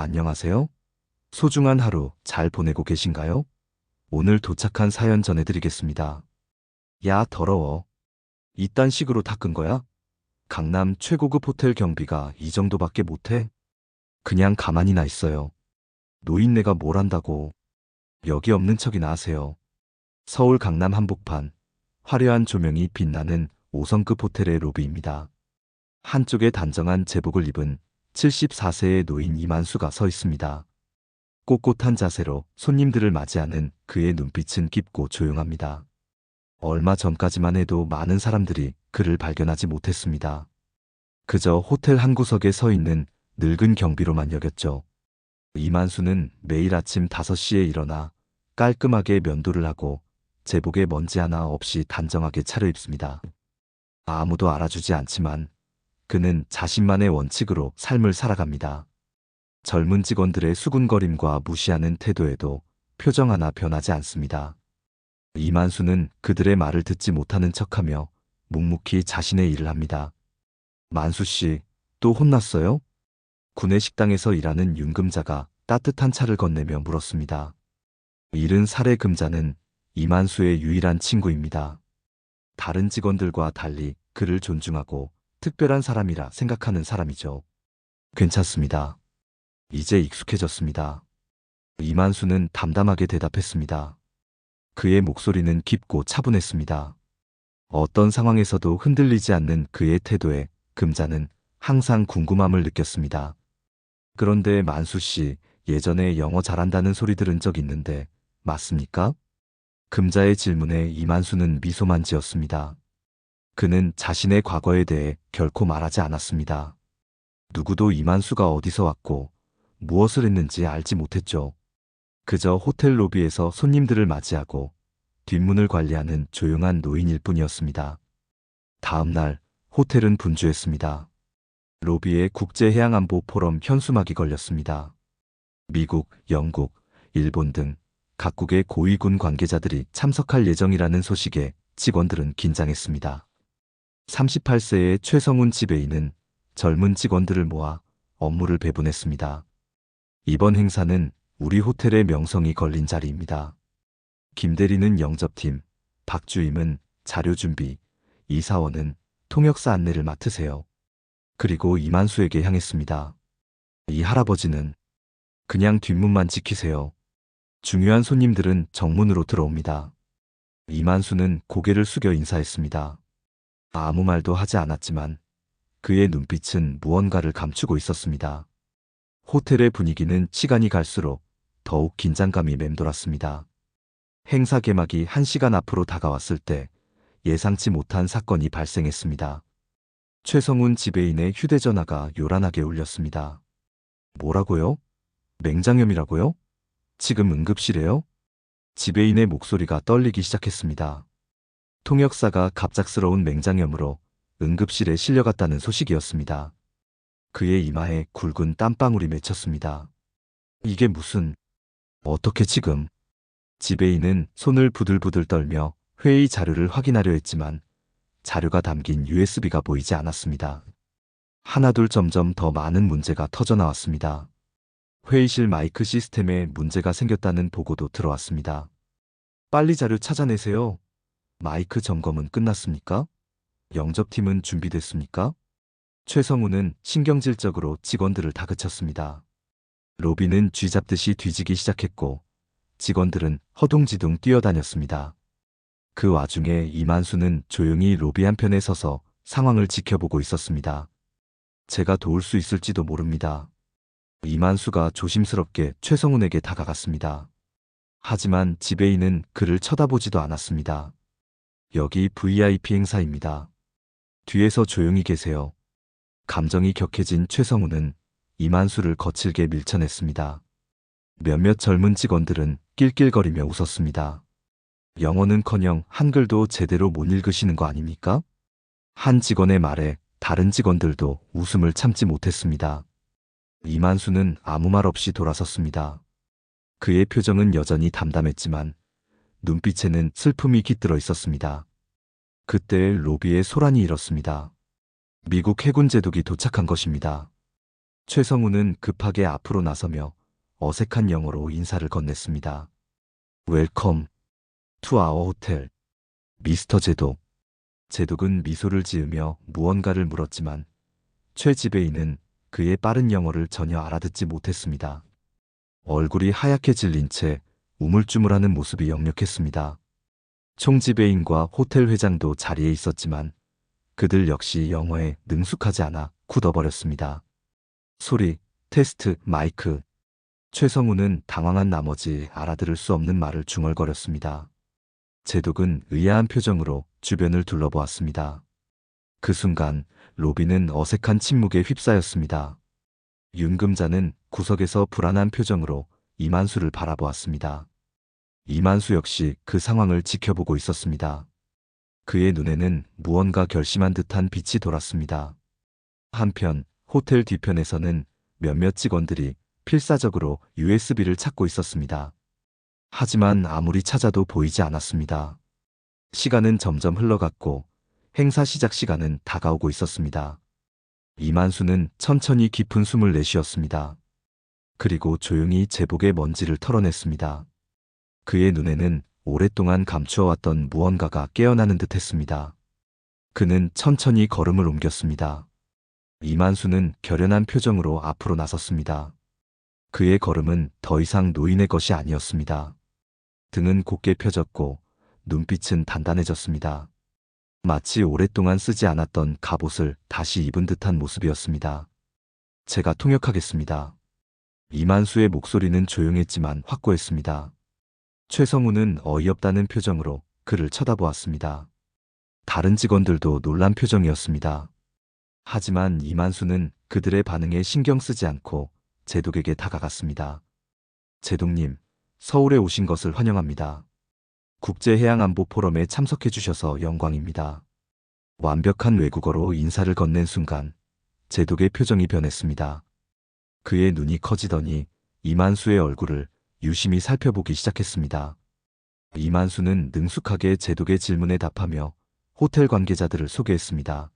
안녕하세요. 소중한 하루 잘 보내고 계신가요? 오늘 도착한 사연 전해드리겠습니다. 야, 더러워. 이딴 식으로 닦은 거야? 강남 최고급 호텔 경비가 이 정도밖에 못해? 그냥 가만히 나 있어요. 노인네가 뭘 한다고. 여기 없는 척이나 하세요. 서울 강남 한복판. 화려한 조명이 빛나는 5성급 호텔의 로비입니다. 한쪽에 단정한 제복을 입은 74세의 노인 이만수가 서 있습니다. 꼿꼿한 자세로 손님들을 맞이하는 그의 눈빛은 깊고 조용합니다. 얼마 전까지만 해도 많은 사람들이 그를 발견하지 못했습니다. 그저 호텔 한 구석에 서 있는 늙은 경비로만 여겼죠. 이만수는 매일 아침 5시에 일어나 깔끔하게 면도를 하고 제복에 먼지 하나 없이 단정하게 차려입습니다. 아무도 알아주지 않지만 그는 자신만의 원칙으로 삶을 살아갑니다. 젊은 직원들의 수군거림과 무시하는 태도에도 표정 하나 변하지 않습니다. 이만수는 그들의 말을 듣지 못하는 척하며 묵묵히 자신의 일을 합니다. 만수 씨, 또 혼났어요? 구내식당에서 일하는 윤금자가 따뜻한 차를 건네며 물었습니다. 일은 사례 금자는 이만수의 유일한 친구입니다. 다른 직원들과 달리 그를 존중하고 특별한 사람이라 생각하는 사람이죠. 괜찮습니다. 이제 익숙해졌습니다. 이만수는 담담하게 대답했습니다. 그의 목소리는 깊고 차분했습니다. 어떤 상황에서도 흔들리지 않는 그의 태도에 금자는 항상 궁금함을 느꼈습니다. 그런데 만수 씨, 예전에 영어 잘한다는 소리 들은 적 있는데 맞습니까? 금자의 질문에 이만수는 미소만 지었습니다. 그는 자신의 과거에 대해 결코 말하지 않았습니다. 누구도 이만수가 어디서 왔고 무엇을 했는지 알지 못했죠. 그저 호텔 로비에서 손님들을 맞이하고 뒷문을 관리하는 조용한 노인일 뿐이었습니다. 다음 날 호텔은 분주했습니다. 로비에 국제해양안보 포럼 현수막이 걸렸습니다. 미국, 영국, 일본 등 각국의 고위군 관계자들이 참석할 예정이라는 소식에 직원들은 긴장했습니다. 38세의 최성훈 지배인은 젊은 직원들을 모아 업무를 배분했습니다. 이번 행사는 우리 호텔의 명성이 걸린 자리입니다. 김 대리는 영접팀, 박주임은 자료 준비, 이사원은 통역사 안내를 맡으세요. 그리고 이만수에게 향했습니다. 이 할아버지는 그냥 뒷문만 지키세요. 중요한 손님들은 정문으로 들어옵니다. 이만수는 고개를 숙여 인사했습니다. 아무 말도 하지 않았지만 그의 눈빛은 무언가를 감추고 있었습니다. 호텔의 분위기는 시간이 갈수록 더욱 긴장감이 맴돌았습니다. 행사 개막이 1시간 앞으로 다가왔을 때 예상치 못한 사건이 발생했습니다. 최성훈 지배인의 휴대전화가 요란하게 울렸습니다. 뭐라고요? 맹장염이라고요? 지금 응급실에요? 지배인의 목소리가 떨리기 시작했습니다. 통역사가 갑작스러운 맹장염으로 응급실에 실려갔다는 소식이었습니다. 그의 이마에 굵은 땀방울이 맺혔습니다. 이게 무슨... 어떻게 지금... 지배인은 손을 부들부들 떨며 회의 자료를 확인하려 했지만 자료가 담긴 USB가 보이지 않았습니다. 하나둘 점점 더 많은 문제가 터져나왔습니다. 회의실 마이크 시스템에 문제가 생겼다는 보고도 들어왔습니다. 빨리 자료 찾아내세요. 마이크 점검은 끝났습니까? 영접팀은 준비됐습니까? 최성우는 신경질적으로 직원들을 다그쳤습니다. 로비는 쥐잡듯이 뒤지기 시작했고 직원들은 허둥지둥 뛰어다녔습니다. 그 와중에 이만수는 조용히 로비 한편에 서서 상황을 지켜보고 있었습니다. 제가 도울 수 있을지도 모릅니다. 이만수가 조심스럽게 최성훈에게 다가갔습니다. 하지만 지배인은 그를 쳐다보지도 않았습니다. 여기 VIP 행사입니다. 뒤에서 조용히 계세요. 감정이 격해진 최성훈은 이만수를 거칠게 밀쳐냈습니다. 몇몇 젊은 직원들은 낄낄거리며 웃었습니다. 영어는커녕 한글도 제대로 못 읽으시는 거 아닙니까? 한 직원의 말에 다른 직원들도 웃음을 참지 못했습니다. 이만수는 아무 말 없이 돌아섰습니다. 그의 표정은 여전히 담담했지만 눈빛에는 슬픔이 깃들어 있었습니다. 그때 로비에 소란이 일었습니다. 미국 해군 제독이 도착한 것입니다. 최성우는 급하게 앞으로 나서며 어색한 영어로 인사를 건넸습니다. 웰컴 투 아워 호텔, 미스터 제독. 제독은 미소를 지으며 무언가를 물었지만 최 지배인은 그의 빠른 영어를 전혀 알아듣지 못했습니다. 얼굴이 하얗게 질린 채 우물쭈물하는 모습이 역력했습니다. 총 지배인과 호텔 회장도 자리에 있었지만 그들 역시 영어에 능숙하지 않아 굳어버렸습니다. 소리, 테스트, 마이크. 최성우는 당황한 나머지 알아들을 수 없는 말을 중얼거렸습니다. 제독은 의아한 표정으로 주변을 둘러보았습니다. 그 순간 로비는 어색한 침묵에 휩싸였습니다. 윤금자는 구석에서 불안한 표정으로 이만수를 바라보았습니다. 이만수 역시 그 상황을 지켜보고 있었습니다. 그의 눈에는 무언가 결심한 듯한 빛이 돌았습니다. 한편 호텔 뒤편에서는 몇몇 직원들이 필사적으로 USB를 찾고 있었습니다. 하지만 아무리 찾아도 보이지 않았습니다. 시간은 점점 흘러갔고 행사 시작 시간은 다가오고 있었습니다. 이만수는 천천히 깊은 숨을 내쉬었습니다. 그리고 조용히 제복의 먼지를 털어냈습니다. 그의 눈에는 오랫동안 감추어왔던 무언가가 깨어나는 듯 했습니다. 그는 천천히 걸음을 옮겼습니다. 이만수는 결연한 표정으로 앞으로 나섰습니다. 그의 걸음은 더 이상 노인의 것이 아니었습니다. 등은 곧게 펴졌고 눈빛은 단단해졌습니다. 마치 오랫동안 쓰지 않았던 갑옷을 다시 입은 듯한 모습이었습니다. 제가 통역하겠습니다. 이만수의 목소리는 조용했지만 확고했습니다. 최성우는 어이없다는 표정으로 그를 쳐다보았습니다. 다른 직원들도 놀란 표정이었습니다. 하지만 이만수는 그들의 반응에 신경 쓰지 않고 제독에게 다가갔습니다. 제독님, 서울에 오신 것을 환영합니다. 국제해양안보 포럼에 참석해 주셔서 영광입니다. 완벽한 외국어로 인사를 건넨 순간 제독의 표정이 변했습니다. 그의 눈이 커지더니 이만수의 얼굴을 유심히 살펴보기 시작했습니다. 이만수는 능숙하게 제독의 질문에 답하며 호텔 관계자들을 소개했습니다.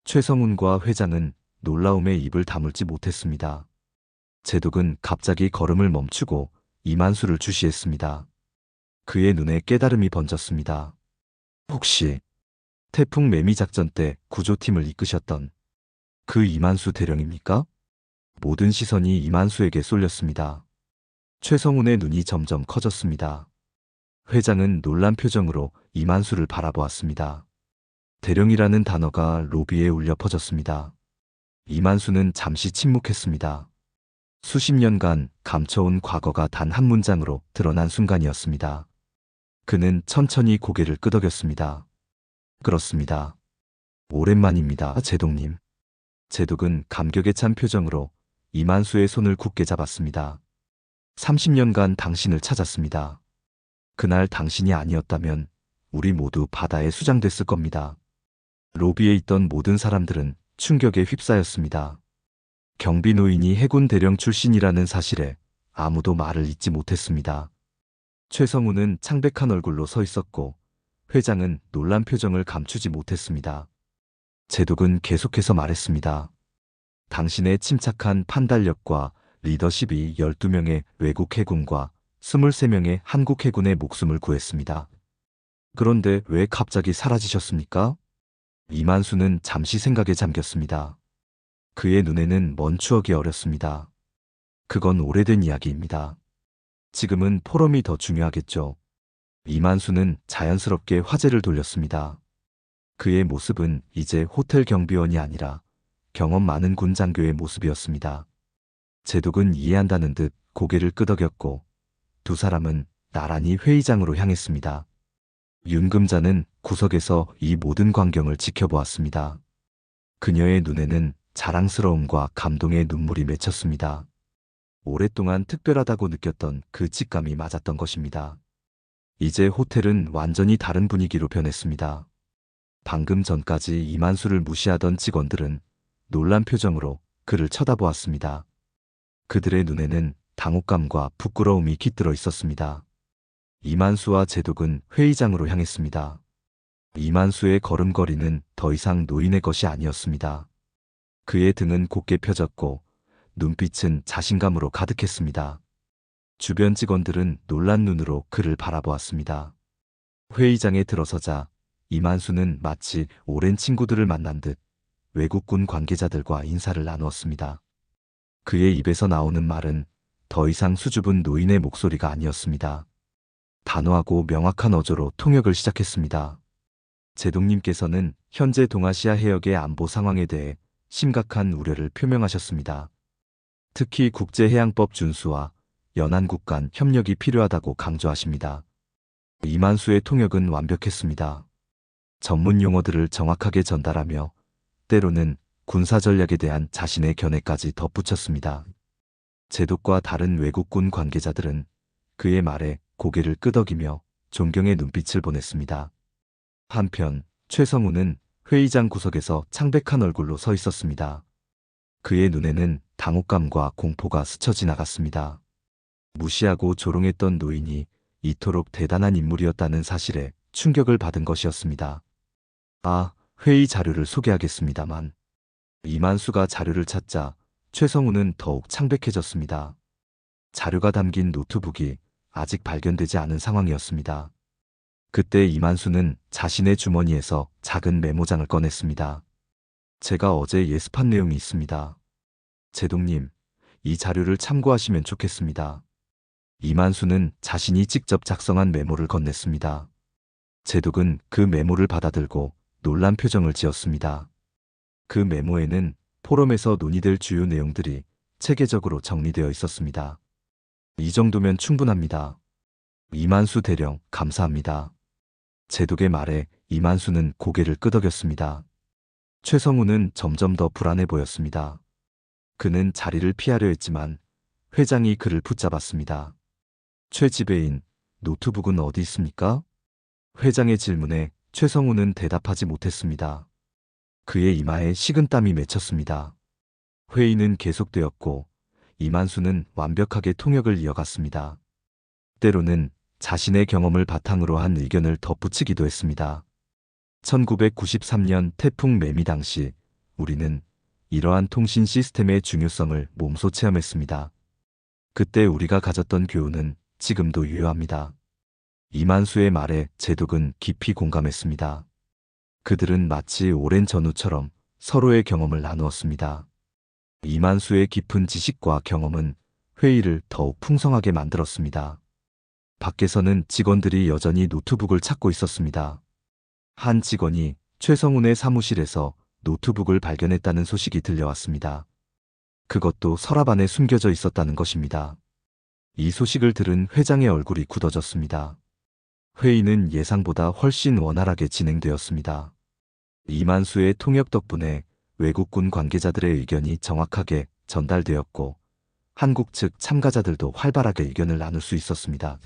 최성훈과 회장은 놀라움에 입을 다물지 못했습니다. 제독은 갑자기 걸음을 멈추고 이만수를 주시했습니다. 그의 눈에 깨달음이 번졌습니다. 혹시 태풍 매미 작전 때 구조팀을 이끄셨던 그 이만수 대령입니까? 모든 시선이 이만수에게 쏠렸습니다. 최성훈의 눈이 점점 커졌습니다. 회장은 놀란 표정으로 이만수를 바라보았습니다. 대령이라는 단어가 로비에 울려 퍼졌습니다. 이만수는 잠시 침묵했습니다. 수십 년간 감춰온 과거가 단 한 문장으로 드러난 순간이었습니다. 그는 천천히 고개를 끄덕였습니다. 그렇습니다. 오랜만입니다, 제독님. 제독은 감격에 찬 표정으로 이만수의 손을 굳게 잡았습니다. 30년간 당신을 찾았습니다. 그날 당신이 아니었다면 우리 모두 바다에 수장됐을 겁니다. 로비에 있던 모든 사람들은 충격에 휩싸였습니다. 경비노인이 해군 대령 출신이라는 사실에 아무도 말을 잇지 못했습니다. 최성우는 창백한 얼굴로 서 있었고 회장은 놀란 표정을 감추지 못했습니다. 제독은 계속해서 말했습니다. 당신의 침착한 판단력과 리더십이 12명의 외국 해군과 23명의 한국 해군의 목숨을 구했습니다. 그런데 왜 갑자기 사라지셨습니까? 이만수는 잠시 생각에 잠겼습니다. 그의 눈에는 먼 추억이 어렸습니다. 그건 오래된 이야기입니다. 지금은 포럼이 더 중요하겠죠. 이만수는 자연스럽게 화제를 돌렸습니다. 그의 모습은 이제 호텔 경비원이 아니라 경험 많은 군 장교의 모습이었습니다. 제독은 이해한다는 듯 고개를 끄덕였고 두 사람은 나란히 회의장으로 향했습니다. 윤금자는 구석에서 이 모든 광경을 지켜보았습니다. 그녀의 눈에는 자랑스러움과 감동의 눈물이 맺혔습니다. 오랫동안 특별하다고 느꼈던 그 직감이 맞았던 것입니다. 이제 호텔은 완전히 다른 분위기로 변했습니다. 방금 전까지 이만수를 무시하던 직원들은 놀란 표정으로 그를 쳐다보았습니다. 그들의 눈에는 당혹감과 부끄러움이 깃들어 있었습니다. 이만수와 제독은 회의장으로 향했습니다. 이만수의 걸음걸이는 더 이상 노인의 것이 아니었습니다. 그의 등은 곧게 펴졌고 눈빛은 자신감으로 가득했습니다. 주변 직원들은 놀란 눈으로 그를 바라보았습니다. 회의장에 들어서자 이만수는 마치 오랜 친구들을 만난 듯 외국군 관계자들과 인사를 나누었습니다. 그의 입에서 나오는 말은 더 이상 수줍은 노인의 목소리가 아니었습니다. 단호하고 명확한 어조로 통역을 시작했습니다. 제동님께서는 현재 동아시아 해역의 안보 상황에 대해 심각한 우려를 표명하셨습니다. 특히 국제해양법 준수와 연안국 간 협력이 필요하다고 강조하십니다. 이만수의 통역은 완벽했습니다. 전문 용어들을 정확하게 전달하며 때로는 군사 전략에 대한 자신의 견해까지 덧붙였습니다. 제독과 다른 외국군 관계자들은 그의 말에 고개를 끄덕이며 존경의 눈빛을 보냈습니다. 한편 최성우는 회의장 구석에서 창백한 얼굴로 서 있었습니다. 그의 눈에는 당혹감과 공포가 스쳐 지나갔습니다. 무시하고 조롱했던 노인이 이토록 대단한 인물이었다는 사실에 충격을 받은 것이었습니다. 회의 자료를 소개하겠습니다만. 이만수가 자료를 찾자 최성우는 더욱 창백해졌습니다. 자료가 담긴 노트북이 아직 발견되지 않은 상황이었습니다. 그때 이만수는 자신의 주머니에서 작은 메모장을 꺼냈습니다. 제가 어제 예습한 내용이 있습니다. 제동님, 이 자료를 참고하시면 좋겠습니다. 이만수는 자신이 직접 작성한 메모를 건넸습니다. 제독은 그 메모를 받아들고 놀란 표정을 지었습니다. 그 메모에는 포럼에서 논의될 주요 내용들이 체계적으로 정리되어 있었습니다. 이 정도면 충분합니다. 이만수 대령, 감사합니다. 제독의 말에 이만수는 고개를 끄덕였습니다. 최성우는 점점 더 불안해 보였습니다. 그는 자리를 피하려 했지만 회장이 그를 붙잡았습니다. 최 지배인, 노트북은 어디 있습니까? 회장의 질문에 최성우는 대답하지 못했습니다. 그의 이마에 식은땀이 맺혔습니다. 회의는 계속되었고 이만수는 완벽하게 통역을 이어갔습니다. 때로는 자신의 경험을 바탕으로 한 의견을 덧붙이기도 했습니다. 1993년 태풍 매미 당시 우리는 이러한 통신 시스템의 중요성을 몸소 체험했습니다. 그때 우리가 가졌던 교훈은 지금도 유효합니다. 이만수의 말에 제독은 깊이 공감했습니다. 그들은 마치 오랜 전우처럼 서로의 경험을 나누었습니다. 이만수의 깊은 지식과 경험은 회의를 더욱 풍성하게 만들었습니다. 밖에서는 직원들이 여전히 노트북을 찾고 있었습니다. 한 직원이 최성훈의 사무실에서 노트북을 발견했다는 소식이 들려왔습니다. 그것도 서랍 안에 숨겨져 있었다는 것입니다. 이 소식을 들은 회장의 얼굴이 굳어졌습니다. 회의는 예상보다 훨씬 원활하게 진행되었습니다. 이만수의 통역 덕분에 외국군 관계자들의 의견이 정확하게 전달되었고 한국 측 참가자들도 활발하게 의견을 나눌 수 있었습니다.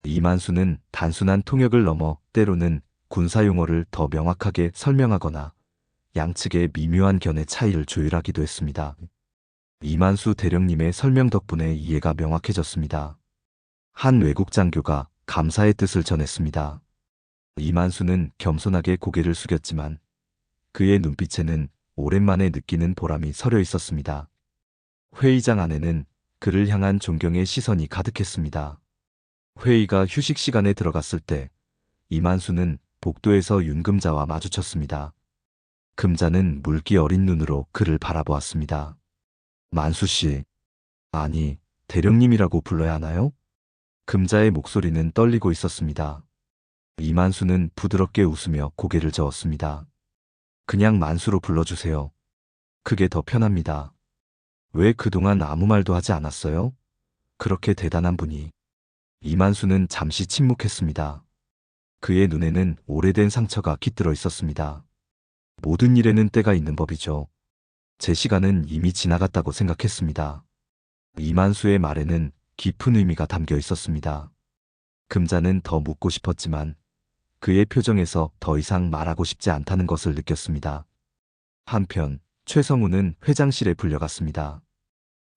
이만수는 단순한 통역을 넘어 때로는 군사 용어를 더 명확하게 설명하거나 양측의 미묘한 견해 차이를 조율하기도 했습니다. 이만수 대령님의 설명 덕분에 이해가 명확해졌습니다. 한 외국 장교가 감사의 뜻을 전했습니다. 이만수는 겸손하게 고개를 숙였지만 그의 눈빛에는 오랜만에 느끼는 보람이 서려 있었습니다. 회의장 안에는 그를 향한 존경의 시선이 가득했습니다. 회의가 휴식 시간에 들어갔을 때 이만수는 복도에서 윤금자와 마주쳤습니다. 금자는 물기 어린 눈으로 그를 바라보았습니다. 만수 씨, 아니, 대령님이라고 불러야 하나요? 금자의 목소리는 떨리고 있었습니다. 이만수는 부드럽게 웃으며 고개를 저었습니다. 그냥 만수로 불러주세요. 그게 더 편합니다. 왜 그동안 아무 말도 하지 않았어요? 그렇게 대단한 분이. 이만수는 잠시 침묵했습니다. 그의 눈에는 오래된 상처가 깃들어 있었습니다. 모든 일에는 때가 있는 법이죠. 제 시간은 이미 지나갔다고 생각했습니다. 이만수의 말에는 깊은 의미가 담겨 있었습니다. 금자는 더 묻고 싶었지만 그의 표정에서 더 이상 말하고 싶지 않다는 것을 느꼈습니다. 한편 최성우는 회장실에 불려갔습니다.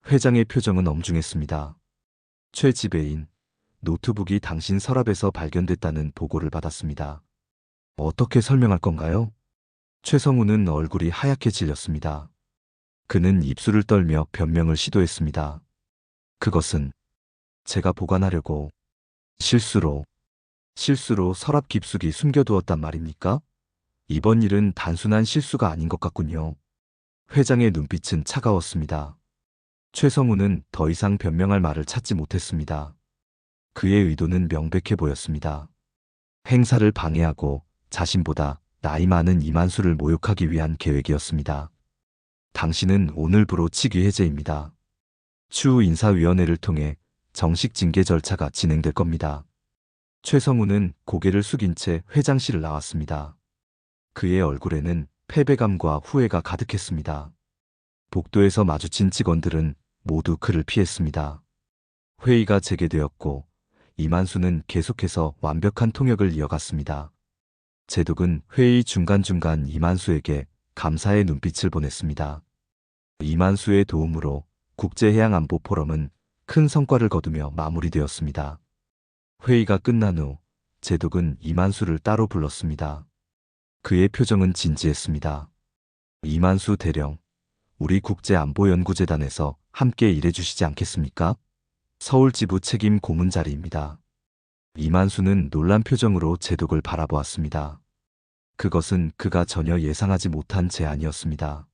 회장의 표정은 엄중했습니다. 최 지배인, 노트북이 당신 서랍에서 발견됐다는 보고를 받았습니다. 어떻게 설명할 건가요? 최성우는 얼굴이 하얗게 질렸습니다. 그는 입술을 떨며 변명을 시도했습니다. 그것은 제가 보관하려고 실수로 서랍 깊숙이 숨겨두었단 말입니까? 이번 일은 단순한 실수가 아닌 것 같군요. 회장의 눈빛은 차가웠습니다. 최성우는 더 이상 변명할 말을 찾지 못했습니다. 그의 의도는 명백해 보였습니다. 행사를 방해하고 자신보다 나이 많은 이만수를 모욕하기 위한 계획이었습니다. 당신은 오늘부로 직위 해제입니다. 추후 인사위원회를 통해 정식 징계 절차가 진행될 겁니다. 최성우는 고개를 숙인 채 회장실을 나왔습니다. 그의 얼굴에는 패배감과 후회가 가득했습니다. 복도에서 마주친 직원들은 모두 그를 피했습니다. 회의가 재개되었고 이만수는 계속해서 완벽한 통역을 이어갔습니다. 제독은 회의 중간중간 이만수에게 감사의 눈빛을 보냈습니다. 이만수의 도움으로 국제해양안보 포럼은 큰 성과를 거두며 마무리되었습니다. 회의가 끝난 후 제독은 이만수를 따로 불렀습니다. 그의 표정은 진지했습니다. 이만수 대령, 우리 국제안보연구재단에서 함께 일해주시지 않겠습니까? 서울지부 책임 고문 자리입니다. 이만수는 놀란 표정으로 제독을 바라보았습니다. 그것은 그가 전혀 예상하지 못한 제안이었습니다.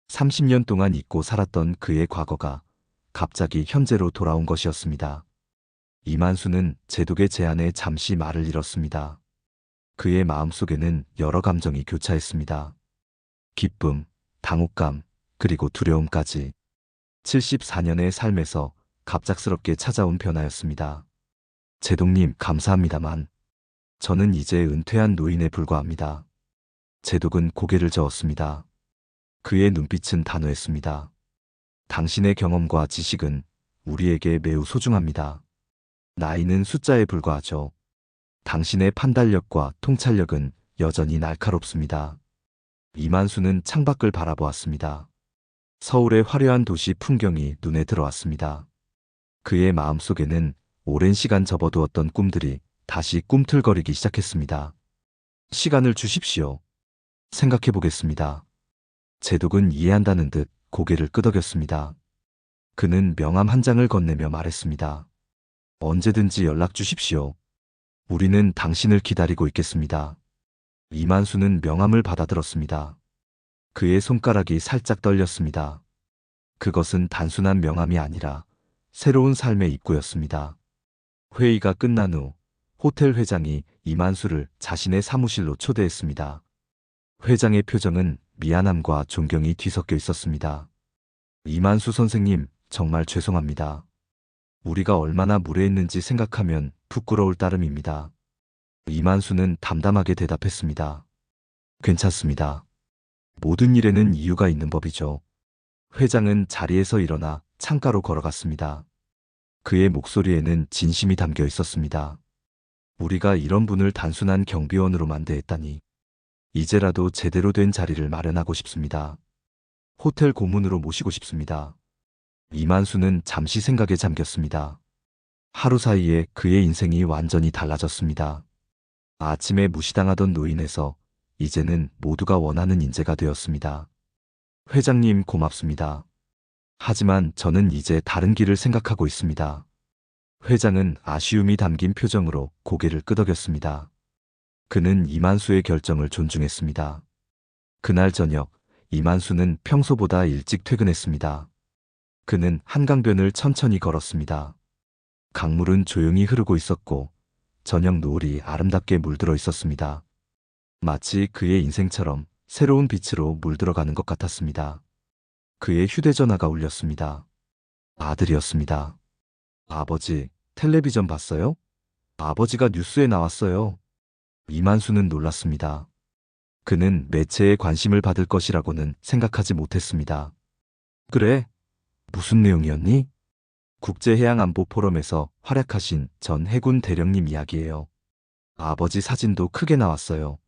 30년 동안 잊고 살았던 그의 과거가 갑자기 현재로 돌아온 것이었습니다. 이만수는 제독의 제안에 잠시 말을 잃었습니다. 그의 마음속에는 여러 감정이 교차했습니다. 기쁨, 당혹감, 그리고 두려움까지. 74년의 삶에서 갑작스럽게 찾아온 변화였습니다. 제독님 감사합니다만 저는 이제 은퇴한 노인에 불과합니다. 제독은 고개를 저었습니다. 그의 눈빛은 단호했습니다. 당신의 경험과 지식은 우리에게 매우 소중합니다. 나이는 숫자에 불과하죠. 당신의 판단력과 통찰력은 여전히 날카롭습니다. 이만수는 창밖을 바라보았습니다. 서울의 화려한 도시 풍경이 눈에 들어왔습니다. 그의 마음속에는 오랜 시간 접어두었던 꿈들이 다시 꿈틀거리기 시작했습니다. 시간을 주십시오. 생각해 보겠습니다. 제독은 이해한다는 듯 고개를 끄덕였습니다. 그는 명함 한 장을 건네며 말했습니다. 언제든지 연락 주십시오. 우리는 당신을 기다리고 있겠습니다. 이만수는 명함을 받아들었습니다. 그의 손가락이 살짝 떨렸습니다. 그것은 단순한 명함이 아니라 새로운 삶의 입구였습니다. 회의가 끝난 후 호텔 회장이 이만수를 자신의 사무실로 초대했습니다. 회장의 표정은 미안함과 존경이 뒤섞여 있었습니다. 이만수 선생님, 정말 죄송합니다. 우리가 얼마나 무례했는지 생각하면 부끄러울 따름입니다. 이만수는 담담하게 대답했습니다. 괜찮습니다. 모든 일에는 이유가 있는 법이죠. 회장은 자리에서 일어나 창가로 걸어갔습니다. 그의 목소리에는 진심이 담겨 있었습니다. 우리가 이런 분을 단순한 경비원으로만 대했다니. 이제라도 제대로 된 자리를 마련하고 싶습니다. 호텔 고문으로 모시고 싶습니다. 이만수는 잠시 생각에 잠겼습니다. 하루 사이에 그의 인생이 완전히 달라졌습니다. 아침에 무시당하던 노인에서 이제는 모두가 원하는 인재가 되었습니다. 회장님 고맙습니다. 하지만 저는 이제 다른 길을 생각하고 있습니다. 회장은 아쉬움이 담긴 표정으로 고개를 끄덕였습니다. 그는 이만수의 결정을 존중했습니다. 그날 저녁, 이만수는 평소보다 일찍 퇴근했습니다. 그는 한강변을 천천히 걸었습니다. 강물은 조용히 흐르고 있었고 저녁 노을이 아름답게 물들어 있었습니다. 마치 그의 인생처럼 새로운 빛으로 물들어가는 것 같았습니다. 그의 휴대전화가 울렸습니다. 아들이었습니다. 아버지, 텔레비전 봤어요? 아버지가 뉴스에 나왔어요. 이만수는 놀랐습니다. 그는 매체에 관심을 받을 것이라고는 생각하지 못했습니다. 그래? 무슨 내용이었니? 국제해양안보 포럼에서 활약하신 전 해군 대령님 이야기예요. 아버지 사진도 크게 나왔어요.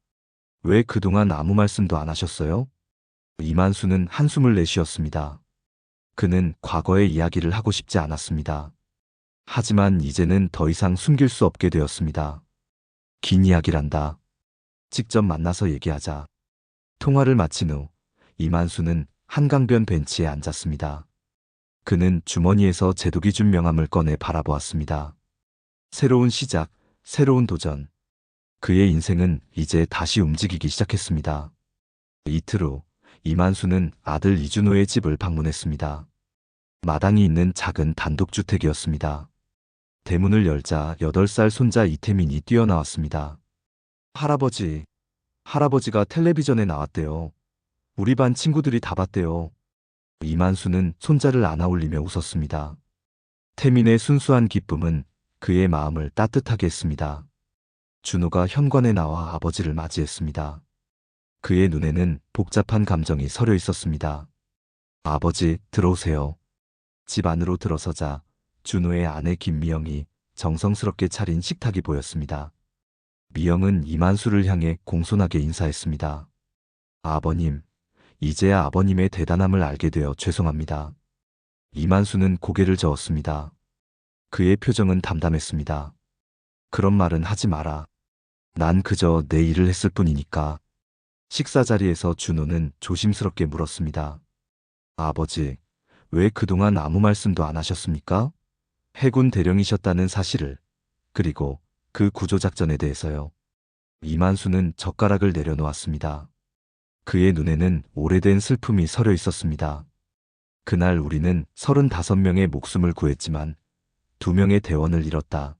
왜 그동안 아무 말씀도 안 하셨어요? 이만수는 한숨을 내쉬었습니다. 그는 과거의 이야기를 하고 싶지 않았습니다. 하지만 이제는 더 이상 숨길 수 없게 되었습니다. 긴 이야기란다. 직접 만나서 얘기하자. 통화를 마친 후 이만수는 한강변 벤치에 앉았습니다. 그는 주머니에서 제독이 준 명함을 꺼내 바라보았습니다. 새로운 시작, 새로운 도전. 그의 인생은 이제 다시 움직이기 시작했습니다. 이틀 후 이만수는 아들 이준호의 집을 방문했습니다. 마당이 있는 작은 단독주택이었습니다. 대문을 열자 8살 손자 이태민이 뛰어나왔습니다. 할아버지, 할아버지가 텔레비전에 나왔대요. 우리 반 친구들이 다 봤대요. 이만수는 손자를 안아올리며 웃었습니다. 태민의 순수한 기쁨은 그의 마음을 따뜻하게 했습니다. 준호가 현관에 나와 아버지를 맞이했습니다. 그의 눈에는 복잡한 감정이 서려 있었습니다. 아버지, 들어오세요. 집 안으로 들어서자 준호의 아내 김미영이 정성스럽게 차린 식탁이 보였습니다. 미영은 이만수를 향해 공손하게 인사했습니다. 아버님, 이제야 아버님의 대단함을 알게 되어 죄송합니다. 이만수는 고개를 저었습니다. 그의 표정은 담담했습니다. 그런 말은 하지 마라. 난 그저 내 일을 했을 뿐이니까. 식사 자리에서 준호는 조심스럽게 물었습니다. 아버지, 왜 그동안 아무 말씀도 안 하셨습니까? 해군 대령이셨다는 사실을, 그리고 그 구조작전에 대해서요. 이만수는 젓가락을 내려놓았습니다. 그의 눈에는 오래된 슬픔이 서려 있었습니다. 그날 우리는 35명의 목숨을 구했지만 2명의 대원을 잃었다.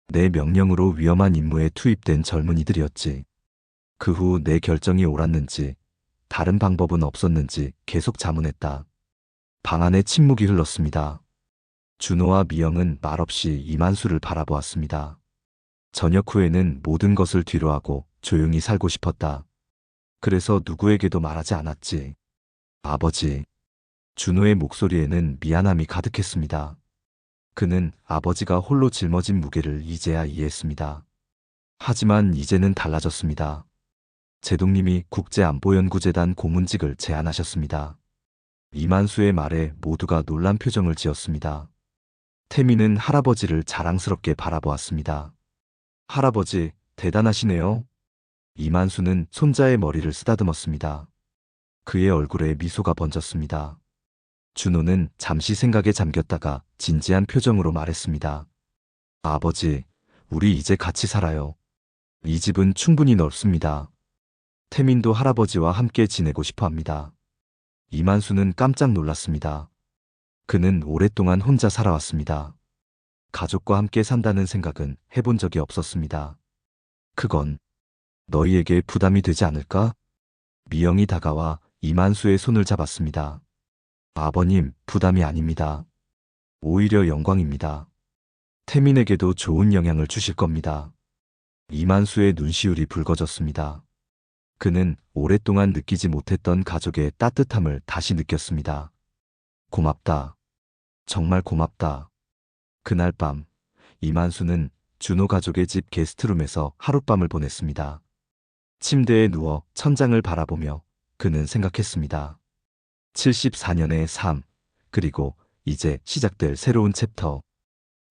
내 명령으로 위험한 임무에 투입된 젊은이들이었지. 그 후 내 결정이 옳았는지 다른 방법은 없었는지 계속 자문했다. 방 안에 침묵이 흘렀습니다. 준호와 미영은 말없이 이만수를 바라보았습니다. 저녁 후에는 모든 것을 뒤로하고 조용히 살고 싶었다. 그래서 누구에게도 말하지 않았지. 아버지. 준호의 목소리에는 미안함이 가득했습니다. 그는 아버지가 홀로 짊어진 무게를 이제야 이해했습니다. 하지만 이제는 달라졌습니다. 제독님이 국제안보연구재단 고문직을 제안하셨습니다. 이만수의 말에 모두가 놀란 표정을 지었습니다. 태민은 할아버지를 자랑스럽게 바라보았습니다. 할아버지, 대단하시네요. 이만수는 손자의 머리를 쓰다듬었습니다. 그의 얼굴에 미소가 번졌습니다. 준호는 잠시 생각에 잠겼다가 진지한 표정으로 말했습니다. 아버지, 우리 이제 같이 살아요. 이 집은 충분히 넓습니다. 태민도 할아버지와 함께 지내고 싶어 합니다. 이만수는 깜짝 놀랐습니다. 그는 오랫동안 혼자 살아왔습니다. 가족과 함께 산다는 생각은 해본 적이 없었습니다. 그건 너희에게 부담이 되지 않을까? 미영이 다가와 이만수의 손을 잡았습니다. 아버님, 부담이 아닙니다. 오히려 영광입니다. 태민에게도 좋은 영향을 주실 겁니다. 이만수의 눈시울이 붉어졌습니다. 그는 오랫동안 느끼지 못했던 가족의 따뜻함을 다시 느꼈습니다. 고맙다. 정말 고맙다. 그날 밤, 이만수는 준호 가족의 집 게스트룸에서 하룻밤을 보냈습니다. 침대에 누워 천장을 바라보며 그는 생각했습니다. 74년의 삶, 그리고 이제 시작될 새로운 챕터.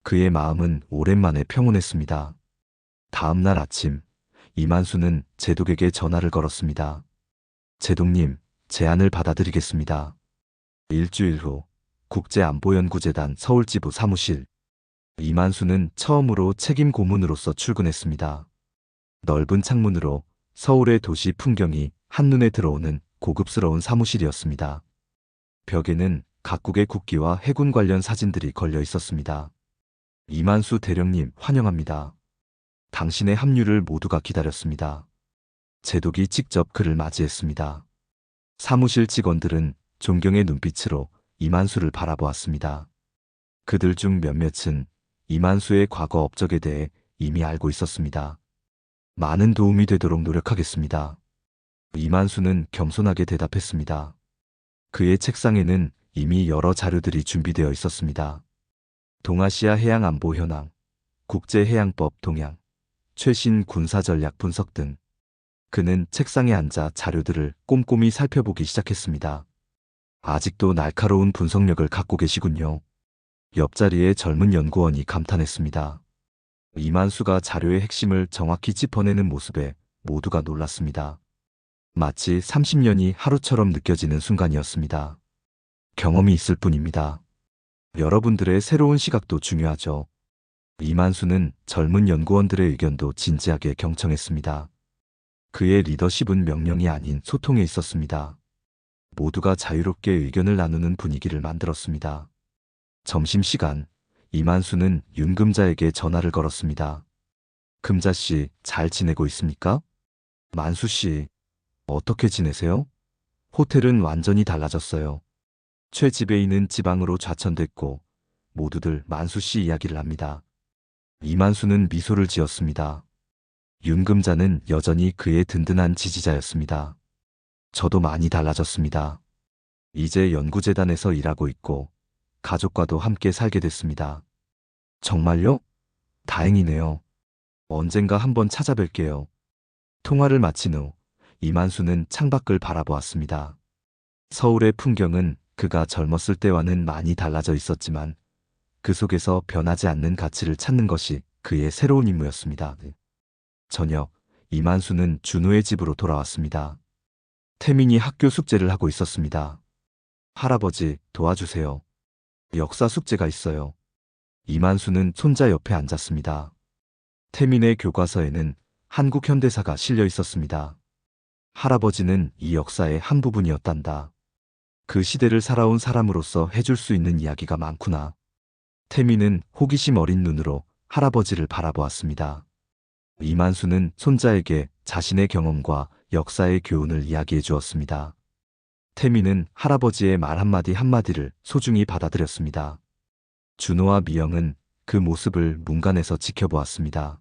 그의 마음은 오랜만에 평온했습니다. 다음 날 아침, 이만수는 제독에게 전화를 걸었습니다. 제독님, 제안을 받아들이겠습니다. 일주일 후, 국제안보연구재단 서울지부 사무실. 이만수는 처음으로 책임 고문으로서 출근했습니다. 넓은 창문으로 서울의 도시 풍경이 한눈에 들어오는 고급스러운 사무실이었습니다. 벽에는 각국의 국기와 해군 관련 사진들이 걸려 있었습니다. 이만수 대령님, 환영합니다. 당신의 합류를 모두가 기다렸습니다. 제독이 직접 그를 맞이했습니다. 사무실 직원들은 존경의 눈빛으로 이만수를 바라보았습니다. 그들 중 몇몇은 이만수의 과거 업적에 대해 이미 알고 있었습니다. 많은 도움이 되도록 노력하겠습니다. 이만수는 겸손하게 대답했습니다. 그의 책상에는 이미 여러 자료들이 준비되어 있었습니다. 동아시아 해양 안보 현황, 국제해양법 동향, 최신 군사전략 분석 등. 그는 책상에 앉아 자료들을 꼼꼼히 살펴보기 시작했습니다. 아직도 날카로운 분석력을 갖고 계시군요. 옆자리의 젊은 연구원이 감탄했습니다. 이만수가 자료의 핵심을 정확히 짚어내는 모습에 모두가 놀랐습니다. 마치 30년이 하루처럼 느껴지는 순간이었습니다. 경험이 있을 뿐입니다. 여러분들의 새로운 시각도 중요하죠. 이만수는 젊은 연구원들의 의견도 진지하게 경청했습니다. 그의 리더십은 명령이 아닌 소통에 있었습니다. 모두가 자유롭게 의견을 나누는 분위기를 만들었습니다. 점심시간, 이만수는 윤금자에게 전화를 걸었습니다. 금자씨, 잘 지내고 있습니까? 만수씨, 어떻게 지내세요? 호텔은 완전히 달라졌어요. 최 지배인은 지방으로 좌천됐고 모두들 만수씨 이야기를 합니다. 이만수는 미소를 지었습니다. 윤금자는 여전히 그의 든든한 지지자였습니다. 저도 많이 달라졌습니다. 이제 연구재단에서 일하고 있고 가족과도 함께 살게 됐습니다. 정말요? 다행이네요. 언젠가 한번 찾아뵐게요. 통화를 마친 후 이만수는 창밖을 바라보았습니다. 서울의 풍경은 그가 젊었을 때와는 많이 달라져 있었지만 그 속에서 변하지 않는 가치를 찾는 것이 그의 새로운 임무였습니다. 저녁, 이만수는 준호의 집으로 돌아왔습니다. 태민이 학교 숙제를 하고 있었습니다. 할아버지, 도와주세요. 역사 숙제가 있어요. 이만수는 손자 옆에 앉았습니다. 태민의 교과서에는 한국 현대사가 실려 있었습니다. 할아버지는 이 역사의 한 부분이었단다. 그 시대를 살아온 사람으로서 해줄 수 있는 이야기가 많구나. 태민은 호기심 어린 눈으로 할아버지를 바라보았습니다. 이만수는 손자에게 자신의 경험과 역사의 교훈을 이야기해 주었습니다. 태민은 할아버지의 말 한마디 한마디를 소중히 받아들였습니다. 준호와 미영은 그 모습을 문간에서 지켜보았습니다.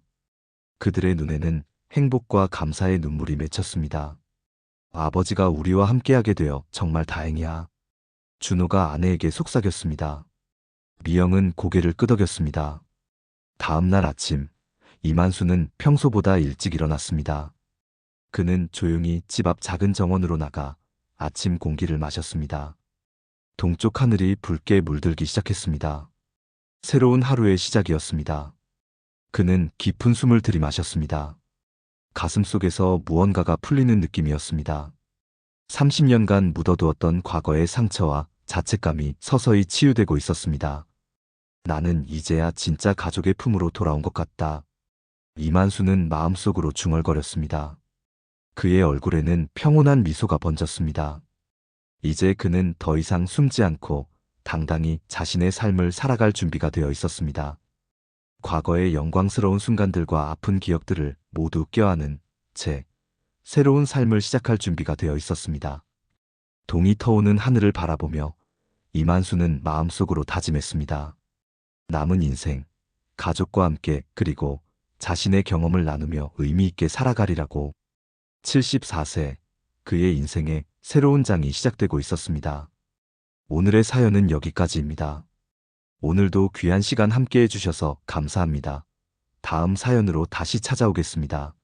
그들의 눈에는 행복과 감사의 눈물이 맺혔습니다. 아버지가 우리와 함께하게 되어 정말 다행이야. 준호가 아내에게 속삭였습니다. 미영은 고개를 끄덕였습니다. 다음 날 아침, 이만수는 평소보다 일찍 일어났습니다. 그는 조용히 집 앞 작은 정원으로 나가 아침 공기를 마셨습니다. 동쪽 하늘이 붉게 물들기 시작했습니다. 새로운 하루의 시작이었습니다. 그는 깊은 숨을 들이마셨습니다. 가슴속에서 무언가가 풀리는 느낌이었습니다. 30년간 묻어두었던 과거의 상처와 자책감이 서서히 치유되고 있었습니다. 나는 이제야 진짜 가족의 품으로 돌아온 것 같다. 이만수는 마음속으로 중얼거렸습니다. 그의 얼굴에는 평온한 미소가 번졌습니다. 이제 그는 더 이상 숨지 않고 당당히 자신의 삶을 살아갈 준비가 되어 있었습니다. 과거의 영광스러운 순간들과 아픈 기억들을 모두 껴안은 채 새로운 삶을 시작할 준비가 되어 있었습니다. 동이 터오는 하늘을 바라보며 이만수는 마음속으로 다짐했습니다. 남은 인생, 가족과 함께 그리고 자신의 경험을 나누며 의미 있게 살아가리라고. 74세, 그의 인생에 새로운 장이 시작되고 있었습니다. 오늘의 사연은 여기까지입니다. 오늘도 귀한 시간 함께 해주셔서 감사합니다. 다음 사연으로 다시 찾아오겠습니다.